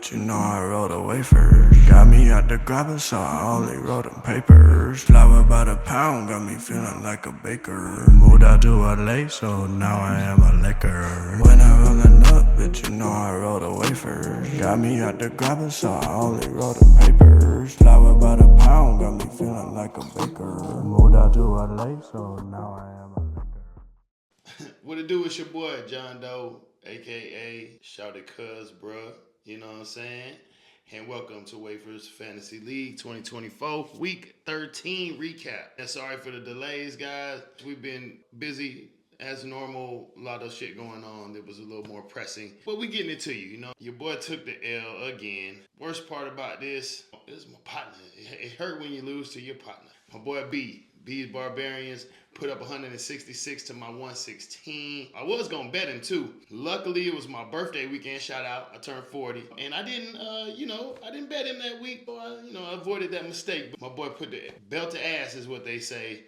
but you know I wrote a wafer. Got me out the grabber, so I only wrote them papers. Flour by the pound, got me feeling like a baker. Moved out to LA, so now I am a liquor. When I rollin' up, bitch, you know I wrote a wafer. Got me out the grabber, so I only wrote them papers. Flour by the pound, got me feeling like a baker. Moved out to LA, so now I am a liquor. What it do? It's your boy Jon Doe, aka Shout It Cuz, bruh. You know what I'm saying? And welcome to Waferz Fantasy League 2024 Week 13 recap. And sorry for the delays, guys. We've been busy as normal. A lot of shit going on that was a little more pressing. But we getting it to you, you know. Your boy took the L again. Worst part about this is my partner. It hurt when you lose to your partner. My boy B's Barbarians put up 166 to my 116. I was gonna bet him too. Luckily, it was my birthday weekend. Shout out, I turned 40, and I didn't, I didn't bet him that week. So I avoided that mistake. But my boy put the belt to ass, is what they say.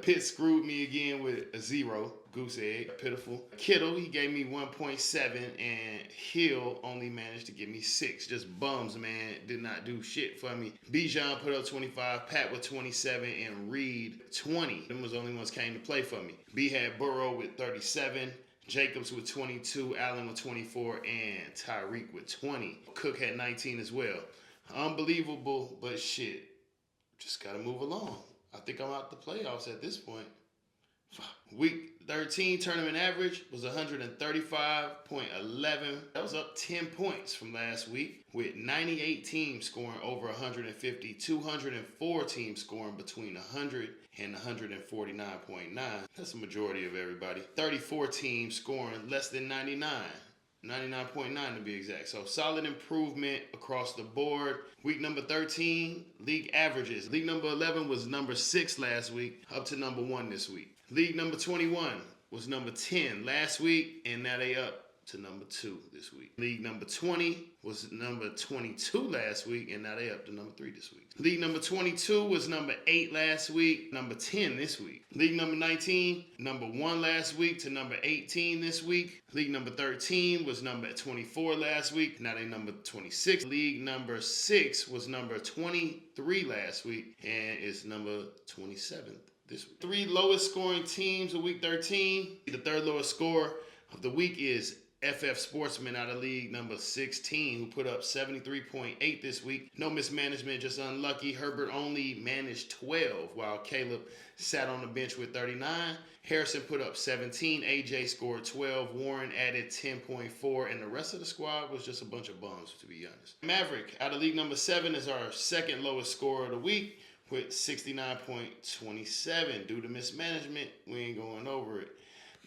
Pitt screwed me again with a 0. Goose egg, pitiful. Kittle, he gave me 1.7, and Hill only managed to give me 6. Just bums, man. Did not do shit for me. Bijan put up 25, Pat with 27, and Reed 20. Them was the only ones came to play for me. B had Burrow with 37. Jacobs with 22, Allen with 24, and Tyreek with 20. Cook had 19 as well. Unbelievable, but shit. Just gotta move along. I think I'm out the playoffs at this point. Week 13 tournament average was 135.11. That was up 10 points from last week, with 98 teams scoring over 150, 204 teams scoring between 100 and 149.9. That's the majority of everybody. 34 teams scoring less than 99. 99.9 to be exact. So solid improvement across the board. Week number 13, league averages. League number 11 was number 6 last week, up to number 1 this week. League number 21 was number 10 last week, and now they up to number 2 this week. League number 20 was number 22 last week, and now they up to number 3 this week. League number 22 was number 8 last week, number 10 this week. League number 19, number 1 last week to number 18 this week. League number 13 was number 24 last week, now they number 26. League number 6 was number 23 last week, and it's number 27th this week. 3 lowest scoring teams of week 13. The third lowest score of the week is FF Sportsman out of league number 16, who put up 73.8 this week. No mismanagement, just unlucky. Herbert only managed 12, while Caleb sat on the bench with 39. Harrison put up 17. AJ scored 12. Warren added 10.4, and the rest of the squad was just a bunch of bums, to be honest. Maverick out of league number 7 is our second lowest scorer of the week, with 69.27. Due to mismanagement, we ain't going over it.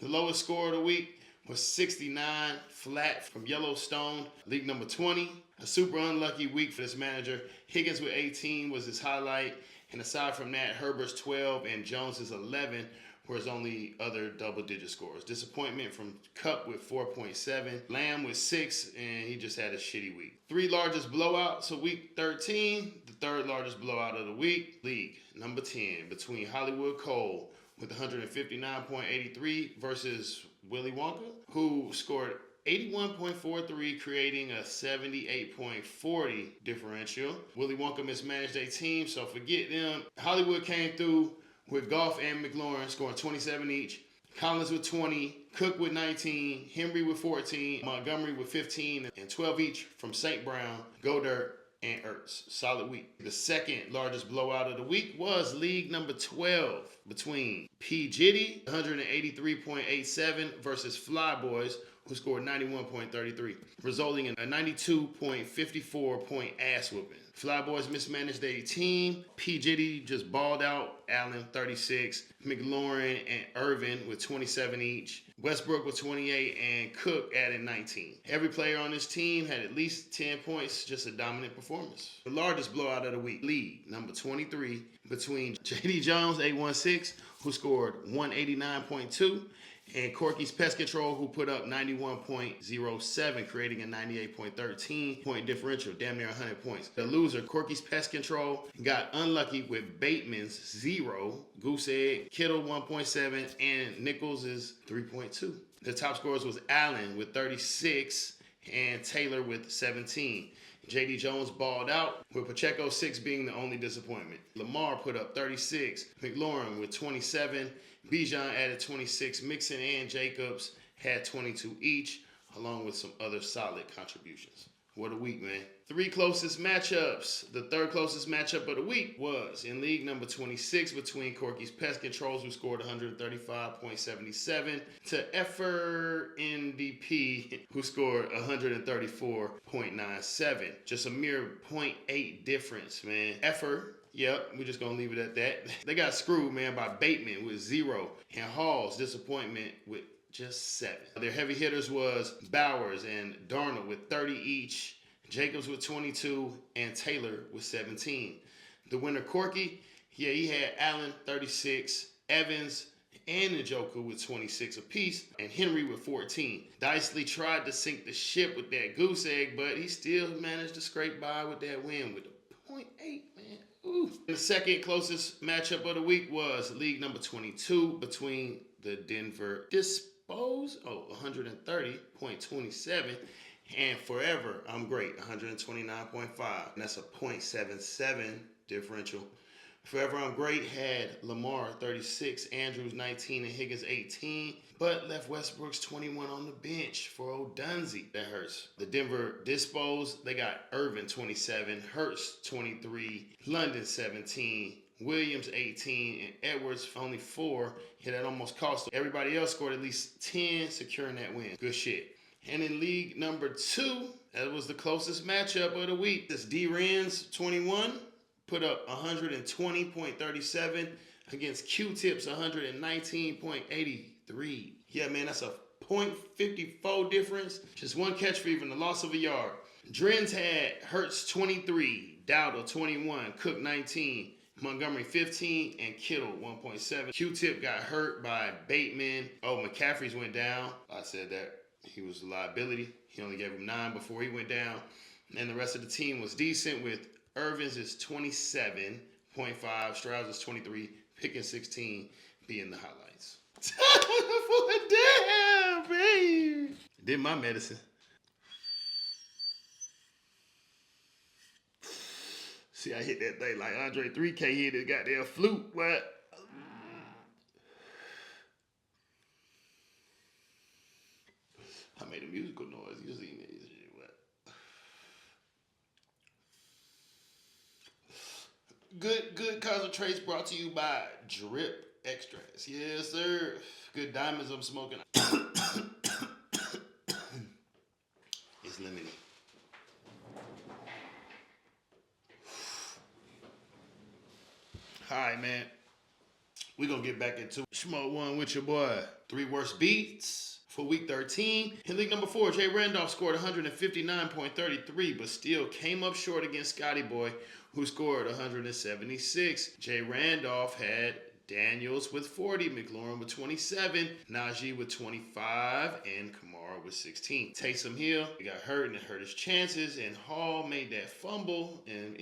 The lowest score of the week was 69 flat from Yellowstone, league number 20. A super unlucky week for this manager. Higgins with 18 was his highlight, and aside from that, Herbert's 12 and Jones's 11 were his only other double-digit scores. Disappointment from Cup with 4.7, Lamb with 6, and he just had a shitty week. 3 largest blowouts of week 13. The third largest blowout of the week, league number 10, between Hollywood Cole with 159.83 versus Willy Wonka, who scored 81.43, creating a 78.40 differential. Willy Wonka mismanaged their team, so forget them. Hollywood came through with Goff and McLaurin scoring 27 each. Collins with 20, Cook with 19, Henry with 14, Montgomery with 15, and 12 each from St. Brown, Goddard, and Ertz. Solid week. The second largest blowout of the week was league number 12 between P. Giddy, 183.87 versus Fly Boys, who scored 91.33, resulting in a 92.54 point ass whooping. Fly Boys mismanaged their team. P. Giddy just balled out. Allen 36, McLaurin and Irvin with 27 each. Westbrook with 28, and Cook added 19. Every player on this team had at least 10 points, just a dominant performance. The largest blowout of the week, league number 23, between J.D. Jones, 816, who scored 189.2, and Corky's Pest Control, who put up 91.07, creating a 98.13 point differential, damn near 100 points. The loser, Corky's Pest Control, got unlucky with Bateman's 0, Goose Egg, Kittle 1.7, and Nichols is 3.2. The top scorers was Allen with 36 and Taylor with 17. J.D. Jones balled out, with Pacheco 6 being the only disappointment. Lamar put up 36, McLaurin with 27, Bijan added 26, Mixon and Jacobs had 22 each, along with some other solid contributions. What a week, man. 3 closest matchups. The 3rd closest matchup of the week was in league number 26 between Corky's Pest Controls, who scored 135.77, to Effer NDP, who scored 134.97. Just a mere 0.8 difference, man. Effer, yep, we're just going to leave it at that. They got screwed, man, by Bateman with 0, and Hall's disappointment with just 7. Their heavy hitters was Bowers and Darnold with 30 each, Jacobs with 22, and Taylor with 17. The winner, Corky, yeah, he had Allen 36, Evans and Njoku with 26 apiece, and Henry with 14. Dicely tried to sink the ship with that goose egg, but he still managed to scrape by with that win with a 0.8, man. Ooh. The second closest matchup of the week was league number 22 between the Denver 130.27, and Forever I'm Great 129.5, and that's a 0.77 differential. Forever I'm Great had Lamar 36, Andrews 19, and Higgins 18, but left Westbrook's 21 on the bench for old Dunzy. That hurts. The Denver Dispos, they got Irvin 27, Hurts 23, London 17, Williams 18, and Edwards only 4. Yeah, that almost cost them. Everybody else scored at least 10, securing that win. Good shit. And in league number 2, that was the closest matchup of the week. This D-Rens 21 put up 120.37 against Q-Tips 119.83. Yeah, man, that's a 0.54 difference. Just one catch for even the loss of a yard. Drens had Hurts 23, Dowdle 21, Cook 19, Montgomery 15, and Kittle 1.7. Q-Tip got hurt by Bateman. Oh, McCaffrey's went down. I said that. He was a liability. He only gave him 9 before he went down. And the rest of the team was decent, with Irvin's is 27.5, Stroud's is 23, Pickens 16 being the highlights. Damn, baby. Did my medicine. See, I hit that thing like Andre 3K hit his goddamn flute. What? I made a musical noise. You see me? What? Good concentrates brought to you by Drip Extracts. Yes, sir. Good diamonds I'm smoking. It's lemony. All right, man. We're going to get back into Smoke One with your boy. 3 worst beats for week 13. In league number 4, Jay Randolph scored 159.33, but still came up short against Scotty Boy, who scored 176. Jay Randolph had Daniels with 40, McLaurin with 27, Najee with 25, and Kamara with 16. Taysom Hill, he got hurt and it hurt his chances, and Hall made that fumble and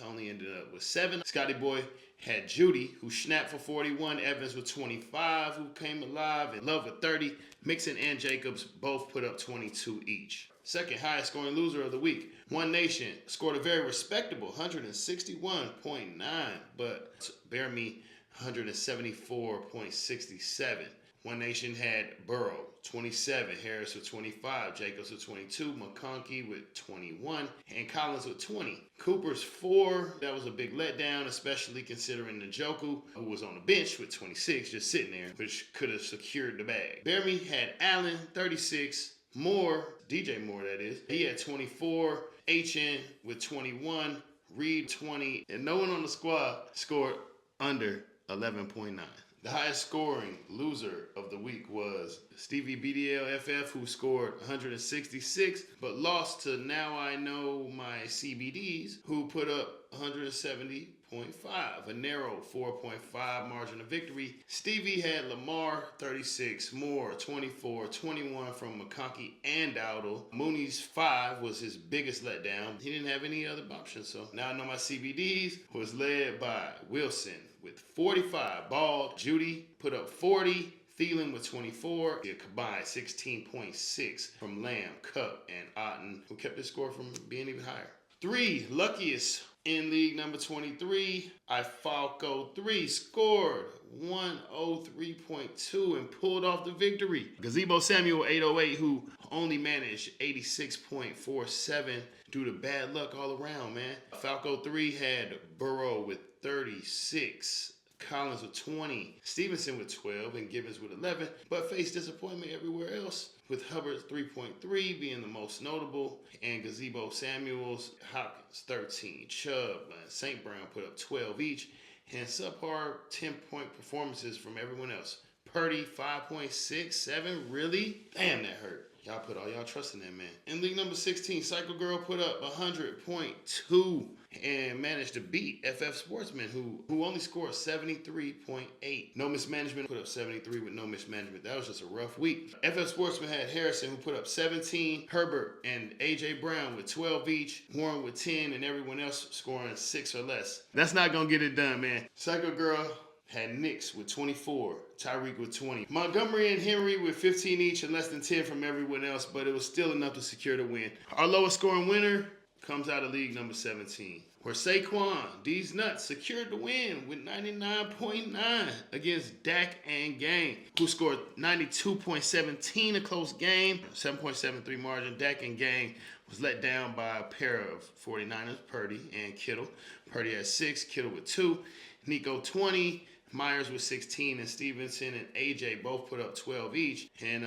only ended up with 7. Scotty Boy had Judy, who snapped for 41, Evans with 25, who came alive, and Love with 30. Mixon and Jacobs both put up 22 each. Second highest scoring loser of the week, One Nation scored a very respectable 161.9, but bear me 174.67. One Nation had Burrow 27, Harris with 25, Jacobs with 22, McConkey with 21, and Collins with 20. Cooper's 4. That was a big letdown, especially considering Njoku, who was on the bench with 26, just sitting there, which could have secured the bag. Bearme had Allen 36, Moore, DJ Moore that is, he had 24, HN with 21, Reed 20, and no one on the squad scored under 11.9. The highest scoring loser of the week was Stevie BDLFF, who scored 166, but lost to Now I Know My CBDs, who put up 170.5, a narrow 4.5 margin of victory. Stevie had Lamar 36, Moore 24, 21 from McConkey and Dowdle. Mooney's 5 was his biggest letdown. He didn't have any other options, so Now I Know My CBDs was led by Wilson with 45. Bald Judy put up 40. Thielen with 24. A combined 16.6 from Lamb, Cup, and Otten, who kept his score from being even higher. 3 luckiest in league number 23, Ifalco 3 scored 103.2 and pulled off the victory. Gazebo Samuel 808, who only managed 86.47 due to bad luck all around, man. Falco 3 had Burrow with 36. Collins with 20, Stevenson with 12, and Gibbons with 11, but faced disappointment everywhere else, with Hubbard 3.3 being the most notable, and Gazebo Samuels, Hopkins 13, Chubb, and St. Brown put up 12 each, and subpar 10-point performances from everyone else. Purdy 5.67, really? Damn, that hurt. Y'all put all y'all trust in that man. In league number 16, Cycle Girl put up 100.2 and managed to beat FF Sportsman, who only scored 73.8. No Mismanagement put up 73 with No Mismanagement. That was just a rough week. FF Sportsman had Harrison, who put up 17, Herbert and AJ Brown with 12 each, Warren with 10, and everyone else scoring 6 or less. That's not gonna get it done, man. Cycle Girl had Knicks with 24, Tyreek with 20. Montgomery and Henry with 15 each and less than 10 from everyone else, but it was still enough to secure the win. Our lowest scoring winner comes out of league number 17, where Saquon, D's Nuts, secured the win with 99.9 against Dak and Gang, who scored 92.17, a close game, 7.73 margin. Dak and Gang was let down by a pair of 49ers, Purdy and Kittle. Purdy had 6, Kittle with 2, Nico 20, Myers with 16, and Stevenson and AJ both put up 12 each, and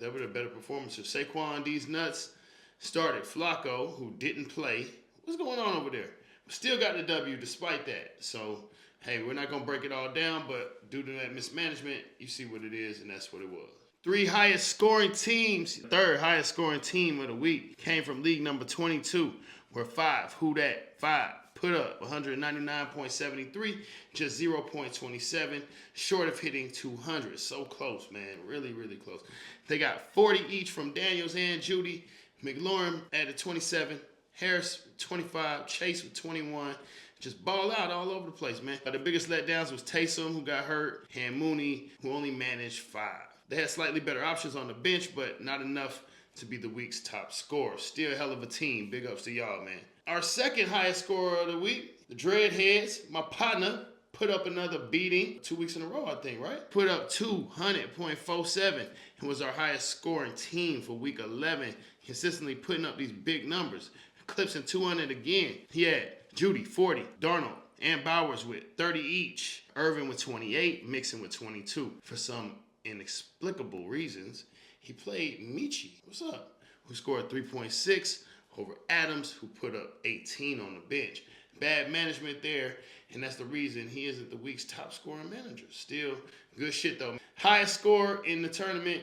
they were the better performances. Saquon, D's Nuts, started Flacco, who didn't play. What's going on over there? Still got the W despite that. So, hey, we're not going to break it all down, but due to that mismanagement, you see what it is, and that's what it was. 3 highest scoring teams. Third highest scoring team of the week came from league number 22, where 5, who dat, 5, put up 199.73, just 0.27, short of hitting 200. So close, man. Really, really close. They got 40 each from Daniels and Judy. McLaurin added 27. Harris with 25. Chase with 21. Just ball out all over the place, man. The biggest letdowns was Taysom, who got hurt, and Mooney, who only managed 5. They had slightly better options on the bench, but not enough to be the week's top scorer. Still a hell of a team. Big ups to y'all, man. Our second highest scorer of the week, the Dreadheads, my partner, put up another beating 2 weeks in a row, I think, right? Put up 200.47 and was our highest scoring team for week 11, consistently putting up these big numbers. Eclipsing 200 again. He had Judy, 40, Darnold, and Bowers with 30 each. Irvin with 28, Mixon with 22. For some inexplicable reasons, he played Michi, what's up, who scored 3.6 over Adams, who put up 18 on the bench. Bad management there, and that's the reason he isn't the week's top scoring manager. Still good shit, though. Highest score in the tournament.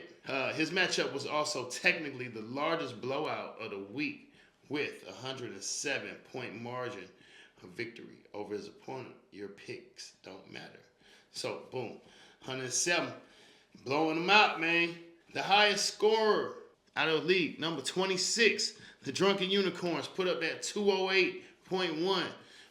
His matchup was also technically the largest blowout of the week with a 107-point margin of victory over his opponent. Your picks don't matter. So, boom, 107. Blowing him out, man. The highest scorer out of the league, number 26, the Drunken Unicorns, put up that 208.1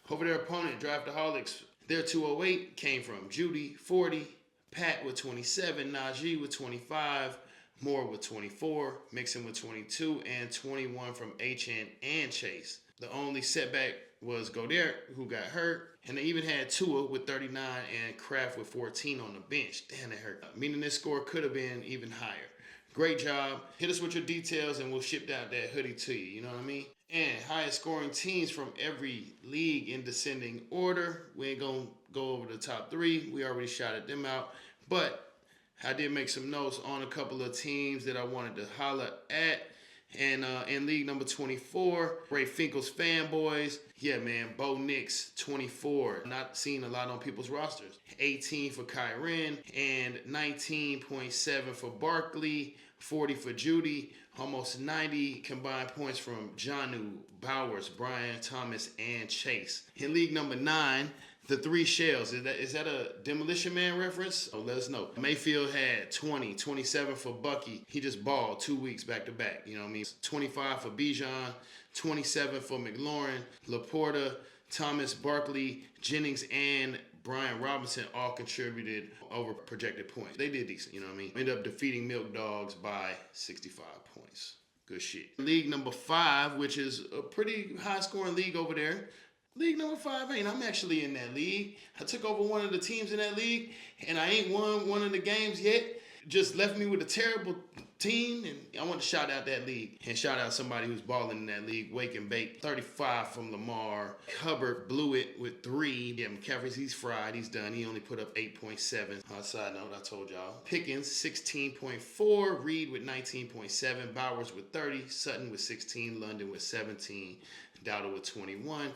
over their opponent, Draftaholics. Their 208 came from Judy, 40, Pat with 27, Najee with 25, Moore with 24, Mixon with 22, and 21 from HN and Chase. The only setback was Goddard, who got hurt, and they even had Tua with 39 and Kraft with 14 on the bench. Damn, that hurt. Meaning this score could have been even higher. Great job. Hit us with your details and we'll ship out that hoodie to you. You know what I mean? And highest scoring teams from every league in descending order. We ain't going to go over the top 3. We already shouted them out. But I did make some notes on a couple of teams that I wanted to holler at. And in league number 24, Ray Finkel's Fanboys. Yeah, man, Bo Nix, 24. Not seen a lot on people's rosters. 18 for Kyren and 19.7 for Barkley. 40 for Judy, almost 90 combined points from Jonnu, Bowers, Brian, Thomas, and Chase. In league number 9, the 3 shells. Is that a Demolition Man reference? Oh, let us know. Mayfield had 20, 27 for Bucky. He just balled 2 weeks back to back. You know what I mean? 25 for Bijan, 27 for McLaurin, Laporta, Thomas, Barkley, Jennings, and Brian Robinson all contributed over projected points. They did decent, you know what I mean? Ended up defeating Milk Dogs by 65 points. Good shit. League number 5, which is a pretty high-scoring league over there. League number 5 ain't. I'm actually in that league. I took over one of the teams in that league, and I ain't won one of the games yet. Just left me with a terrible team, and I want to shout out that league and shout out somebody who's balling in that league. Wake and Bake, 35 from Lamar. Hubbard blew it with 3. Yeah, McCaffrey, he's fried. He's done. He only put up 8.7. Side note, I told y'all. Pickens, 16.4. Reed with 19.7. Bowers with 30. Sutton with 16. London with 17. Dowdle with 21.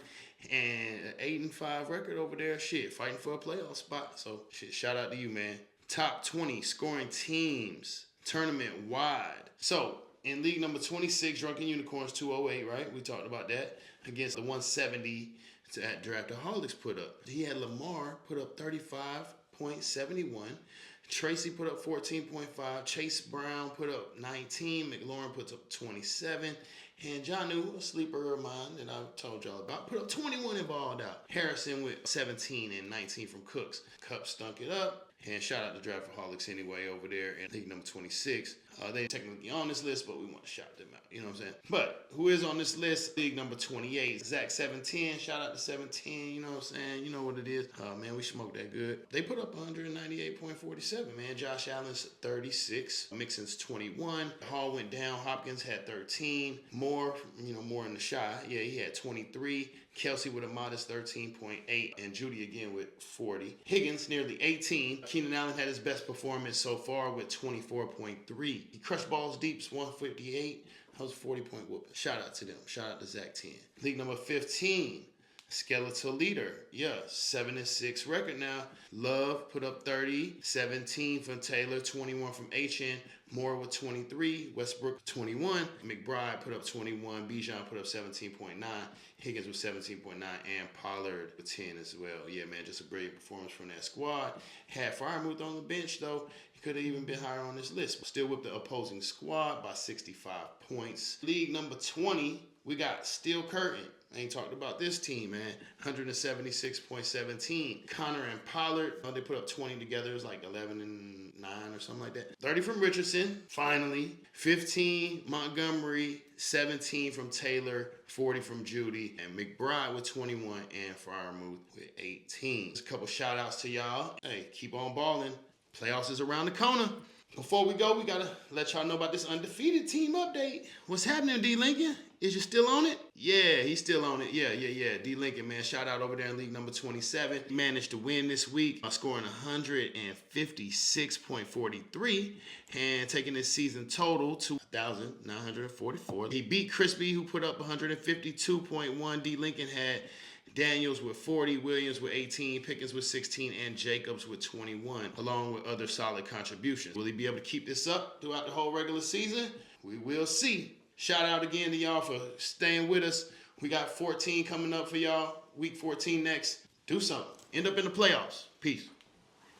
And an 8-5 record over there. Shit, fighting for a playoff spot. So, shit, shout out to you, man. Top 20 scoring teams, tournament wide. So, in league number 26, Drunken Unicorns 208, right? We talked about that. Against the 170 that Draftaholics put up. He had Lamar put up 35.71. Tracy put up 14.5. Chase Brown put up 19. McLaurin puts up 27. And Jon Doe, a sleeper of mine that I told y'all about, put up 21 and balled out. Harrison with 17 and 19 from Cooks. Cup stunk it up. And shout out to Draftaholics anyway over there in league number 26. They technically on this list, but we want to shout them out. You know what I'm saying? But who is on this list? League number 28. Zach 710. Shout out to 710. You know what I'm saying? You know what it is. Man, we smoked that good. They put up 198.47, man. Josh Allen's 36. Mixon's 21. Hall went down. Hopkins had 13. Moore, more in the shy. Yeah, he had 23. Kelsey with a modest 13.8, and Judy again with 40. Higgins nearly 18. Keenan Allen had his best performance so far with 24.3. He crushed balls deeps, 158. That was a 40-point whooping. Shout out to them. Shout out to Zach 10. League number 15. Skeletal leader. Yeah, 7-6 record now. Love put up 30. 17 from Taylor. 21 from HN. Moore with 23. Westbrook 21. McBride put up 21. Bijan put up 17.9. Higgins with 17.9. And Pollard with 10 as well. Yeah, man, just a brilliant performance from that squad. Had Freiermuth on the bench, though. He could have even been higher on this list. Still with the opposing squad by 65 points. League number 20, we got Steel Curtain. I ain't talked about this team, man. 176.17. Connor and Pollard, they put up 20 together. It was like 11 and 9 or something like that. 30 from Richardson, finally. 15 Montgomery, 17 from Taylor, 40 from Judy, and McBride with 21, and Freiermuth with 18. Just a couple shout outs to y'all. Hey, keep on balling. Playoffs is around the corner. Before we go, we got to let y'all know about this undefeated team update. What's happening, D. Lincoln? Is you still on it? Yeah, he's still on it. Yeah. D. Lincoln, man. Shout out over there in league number 27. He managed to win this week, scoring 156.43 and taking his season total to 1,944. He beat Crispy, who put up 152.1. D. Lincoln had Daniels with 40, Williams with 18, Pickens with 16, and Jacobs with 21, along with other solid contributions. Will he be able to keep this up throughout the whole regular season? We will see. Shout out again to y'all for staying with us. We got 14 coming up for y'all. Week 14 next. Do something. End up in the playoffs. Peace.